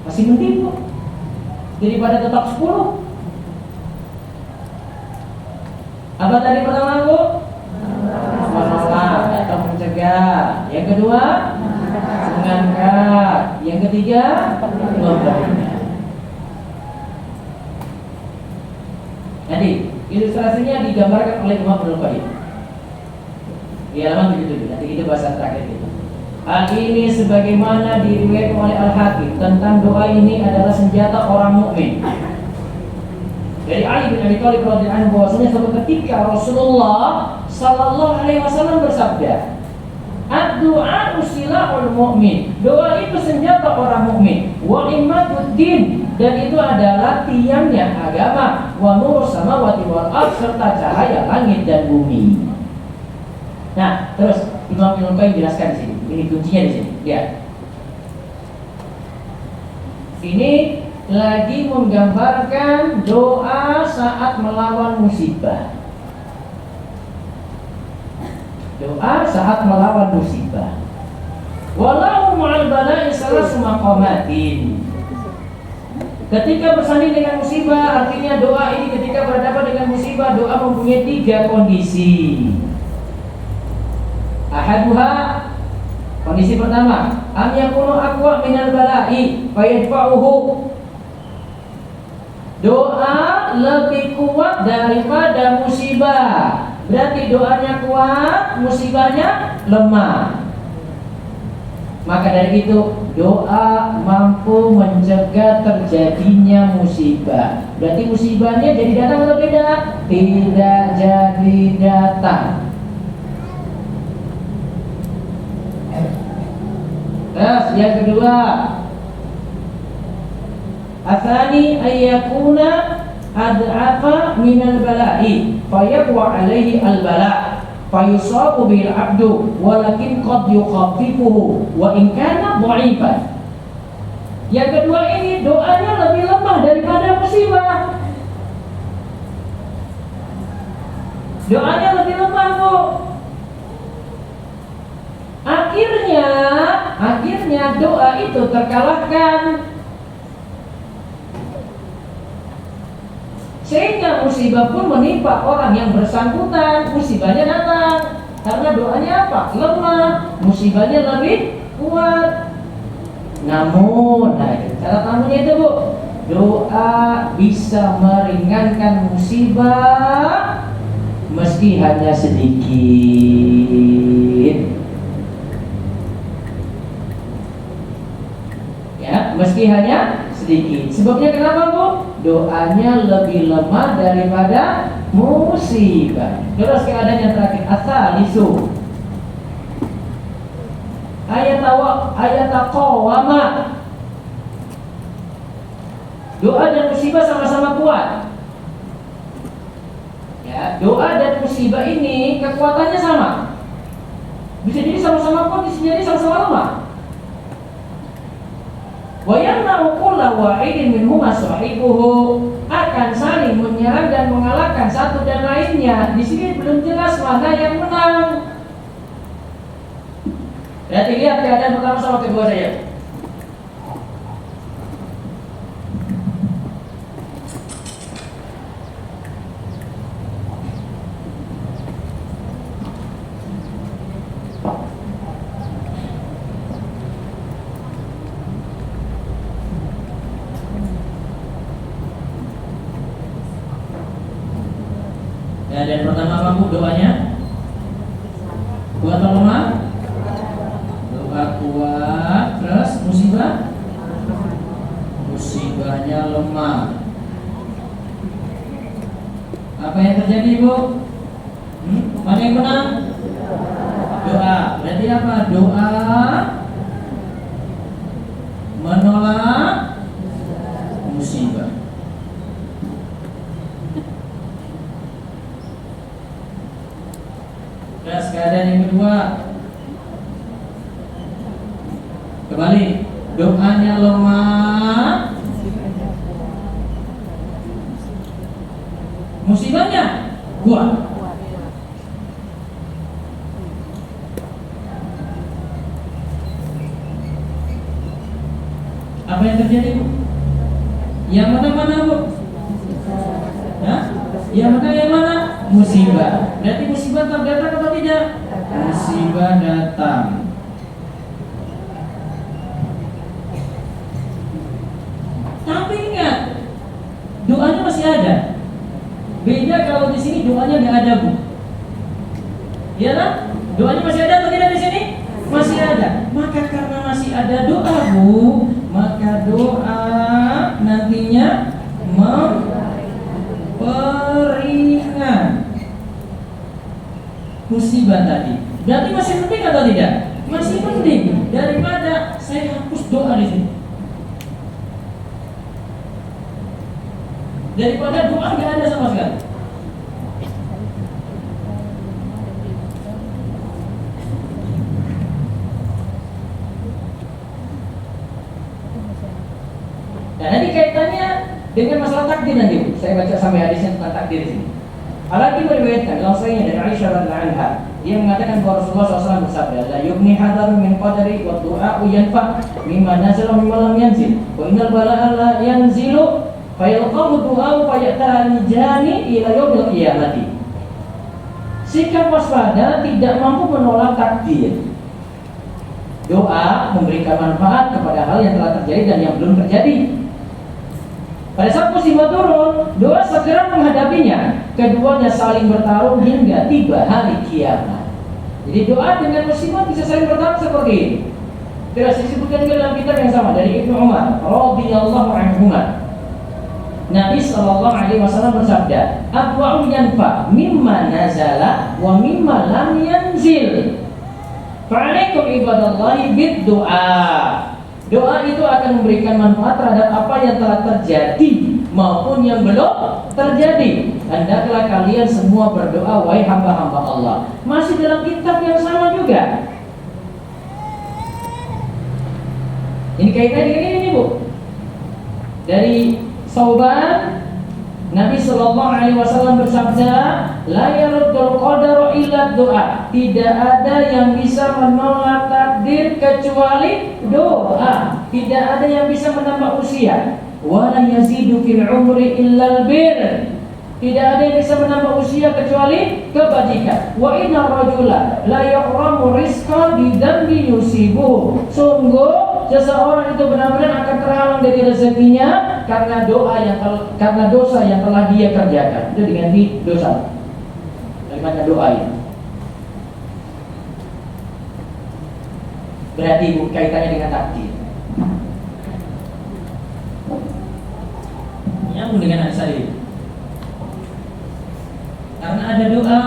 Masih mending, Bu, daripada tetap 10. Apa tadi pertama, Bu? Menolak atau mencegah. Yang kedua, mengangkat. Yang ketiga, memberikan. Nanti ilustrasinya digambarkan oleh Imam Ibnu Qayyim di halaman 77. Nanti kita bahas terakhir itu. Hal ini sebagaimana diriwayatkan oleh Al-Hakim tentang doa ini adalah senjata orang mukmin. Dari Ali bin Abi Thalib radhiyallahu anhu bahwasanya suatu ketika Rasulullah sallallahu alaihi wasallam bersabda, "Ad-du'a silahul mu'min." Doa itu senjata orang mukmin. Wa imaduddin, dan itu adalah tiangnya agama. Wa nurus samawati wal ardh, serta cahaya langit dan bumi. Nah, terus Imam Ibnu Qayyim jelaskan di sini. Ini kuncinya di sini. Lihat. Ini lagi menggambarkan doa saat melawan musibah. Doa saat melawan musibah. Walau ma'al bala'i salasu maqamatin. Ketika bersanding dengan musibah, artinya doa ini ketika berhadapan dengan musibah, doa mempunyai 3 kondisi. Ahaduha, kondisi pertama, am yakunu aqwa minal bala'i fayadfa'uhu. Doa lebih kuat daripada musibah. Berarti doanya kuat, musibahnya lemah. Maka dari itu doa mampu mencegah terjadinya musibah. Berarti musibahnya jadi datang atau tidak? Tidak jadi datang. Terus yang kedua, Athani ayyakuna ad'afa minal bala'i fayaqwa alaihi al-bala' fayusabu bil abdu walakin qad yukhaffifuhu wa in kana dha'ifan. Yang kedua ini doanya lebih lemah daripada musibah. Doanya lebih lemah, Bu. Akhirnya doa itu terkalahkan. Sehingga musibah pun menimpa orang yang bersangkutan, musibahnya datang. Karena doanya apa? Lemah, musibahnya lebih kuat. Namun, cara tamunya itu, Bu, doa bisa meringankan musibah meski hanya sedikit. Ya, meski hanya sedikit. Sebabnya kenapa, Bu? Doanya lebih lemah daripada musibah. Terus keadaan yang terakhir, asalisu ayataqawama. Doa dan musibah sama-sama kuat. Ya, doa dan musibah ini kekuatannya sama. Bisa jadi sama-sama kuat, bisa jadi sama-sama lemah. Wa yamna'u kulla wahidin minhuma sahibuhu, akan saling menyerang dan mengalahkan satu dan lainnya. Di sini belum jelas mana yang menang. Berarti lihat keadaan pertama sama kedua saja. Dan pertama mampu doanya kuat atau lemah? Doa kuat. Terus musibah? Musibahnya lemah. Apa yang terjadi, Bu? Mana yang menang? Doa. Berarti apa? Doa menolak musibah. Terus keadaan yang kedua, kembali doanya lemah, kuat. Apa yang terjadi, Bu? Yang mana Bu? Hah? Yang mana? Musibah. Berarti musibah tetap datang atau tidak? Musibah datang. Tapi ingat, doanya masih ada. Beda kalau di sini doanya nggak ada, Bu. Ya kan? Doanya masih ada atau tidak di sini? Masih ada. Maka karena masih ada doa, Bu, maka doa nantinya memperingan musibah tadi. Berarti masih penting atau tidak? Masih penting daripada saya hapus doa di sini. Daripada doa nggak ada sama sekali. Nah, nanti kaitannya dengan masalah takdir nanti, Bu. Saya baca sampai hadisnya tentang takdir di sini. Al-Hakim meriwayatkan dalam sahihnya dari Aisyah radhiyallahu anha, dia mengatakan bahwa Rasulullah SAW bersabda, la yubni hadarun min qadari wa du'a'u yanfa mimma nazala mimma lam yanzil wa innal bala'a la yanzilu fayalqahu du'a'u fayata'al jani ila yaumil qiyamati. Sikap waspada tidak mampu menolak takdir. Doa memberikan manfaat kepada hal yang telah terjadi dan yang belum terjadi. Pada saat musibah turun, doa segera menghadapinya. Keduanya saling bertarung hingga tiba hari kiamat. Jadi doa dengan musibah bisa saling bertarung seperti ini. Terus disebutkan juga dalam kitab yang sama dari Ibnu Umar radhiyallahu anhu. Nabi sallallahu alaihi wasallam bersabda, "Adwa'u yanfa mimma nazala wa mimma lam yanzil. Fa'alaikum ibadallahi bid-du'a." Doa itu akan memberikan manfaat terhadap apa yang telah terjadi maupun yang belum terjadi. Hendaklah kalian semua berdoa, wahai hamba-hamba Allah. Masih dalam kitab yang sama juga. Ini kaitannya dengan ini, Bu. Dari Sauban, Nabi sallallahu alaihi wasallam bersabda, la yaruddul qadara illa doa. Tidak ada yang bisa menolak takdir kecuali doa. Tidak ada yang bisa menambah usia. Wa la yazidu fil umri illa albir. Tidak ada yang bisa menambah usia kecuali kebajikan. Wa inna rajula la yahramu rizqa bi dhanbi yusibuhu. Sungguh seseorang itu benar-benar akan terhalang dari rezekinya karena dosa yang telah dia kerjakan. Itu diganti dosa. Kalimatnya doa itu. Berarti kaitannya dengan takdir. Nyambung dengan hadis tadi. Karena ada doa,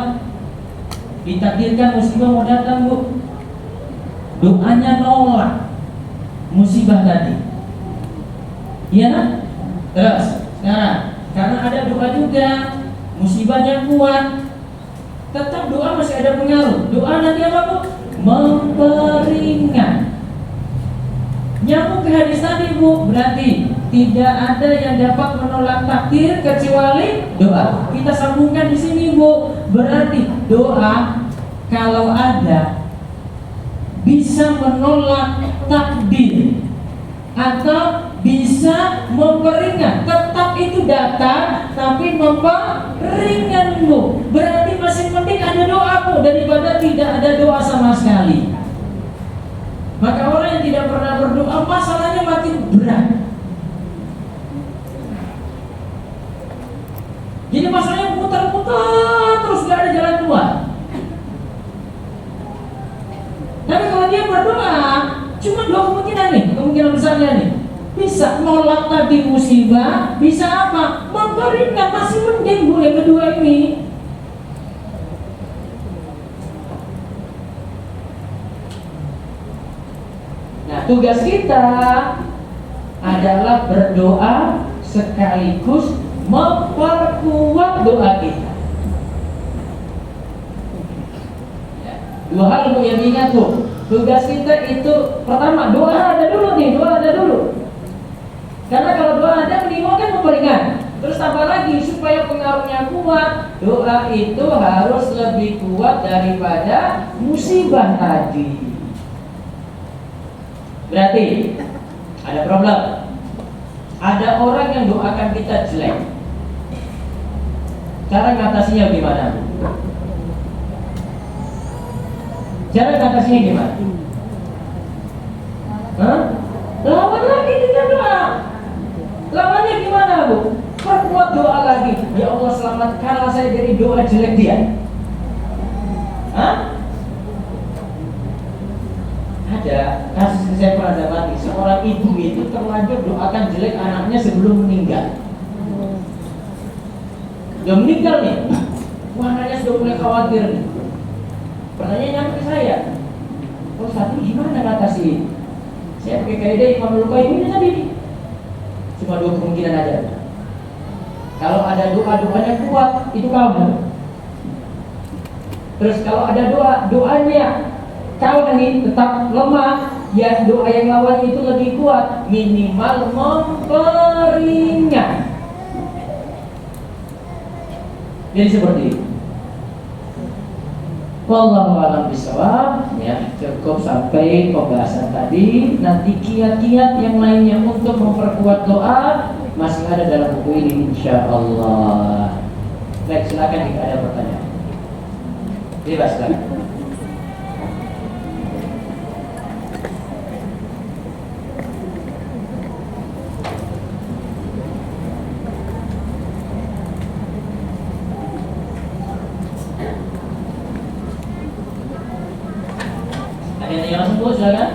ditakdirkan musibah mau datang, Bu. Doanya nolak musibah tadi. Iya kan? Terus sekarang karena ada doa juga, musibahnya kuat, tetap doa masih ada pengaruh. Doa nanti apa, Bu? Memperingan. Nyambung ke hadis tadi, Bu. Berarti tidak ada yang dapat menolak takdir kecuali doa. Kita sambungkan di sini, Bu. Berarti doa kalau ada bisa menolak takdir atau bisa memperingan. Tetap itu datang tapi memperingan, Bu. Berarti masih penting ada doa, Bu, daripada tidak ada doa sama sekali. Maka orang yang tidak pernah berdoa masalahnya makin berat. Jadi masalahnya putar-putar terus gak ada jalan keluar. Tapi kalau dia berdoa, cuma dua kemungkinan nih, kemungkinan besarnya nih. Bisa nolak tadi musibah, bisa apa? Memperingan, masih mending boleh kedua ini. Nah, tugas kita adalah berdoa sekaligus memperkuat doa kita. Dua hal yang diingat, Bu. Tugas kita itu pertama, doa ada dulu nih, doa ada dulu. Karena kalau doa ada minimal kan memperingan. Terus tambah lagi supaya pengaruhnya kuat, doa itu harus lebih kuat daripada musibah tadi. Berarti ada problem. Ada orang yang doakan kita jelek. Cara ngatasinya gimana? Cara ngatasinya gimana? Hah? Lawan lagi dengan doa. Lawannya gimana, Bu? Perkuat doa lagi. Ya Allah, selamatkanlah saya dari doa jelek dia. Hah? Ada kasus saya pernah dapati, seorang ibu itu terlanjur doakan jelek anaknya sebelum meninggal. Udah meninggal nih, wah, anaknya sudah mulai khawatir nih. Pertanyaannya ke saya, oh satu gimana ngatasi? Saya pakai kaidah Imam Al-Qayyim ini tadi nih. Cuma dua kemungkinan aja. Kalau ada doanya kuat, itu kamu. Terus kalau ada doanya kau nih tetap lemah, ya doa yang lawan itu lebih kuat, minimal memperingat. Jadi seperti itu. Wallahu a'lam bishawab. Ya, cukup sampai pembahasan tadi. Nanti kiat-kiat yang lainnya untuk memperkuat doa masih ada dalam buku ini insyaallah. Baik, silakan jika ada pertanyaan. Bebas, silakan. Silakan.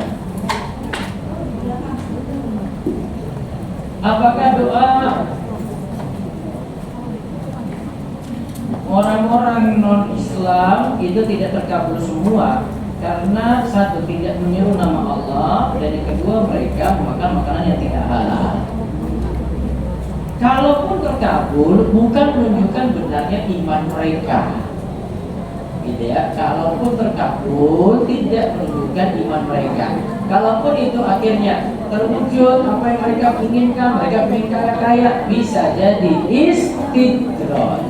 Apakah doa orang-orang non-Islam itu tidak terkabul semua? Karena satu, tidak menyeru nama Allah, dan yang kedua, mereka memakan makanan yang tidak halal. Kalaupun terkabul, bukan menunjukkan benarnya iman mereka, gitu ya. Kalaupun terkabul, tidak menunjukkan iman mereka. Kalaupun itu akhirnya terwujud apa yang mereka inginkan, mereka ingin kaya, bisa jadi istidraj.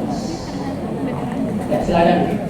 Ya, silakan.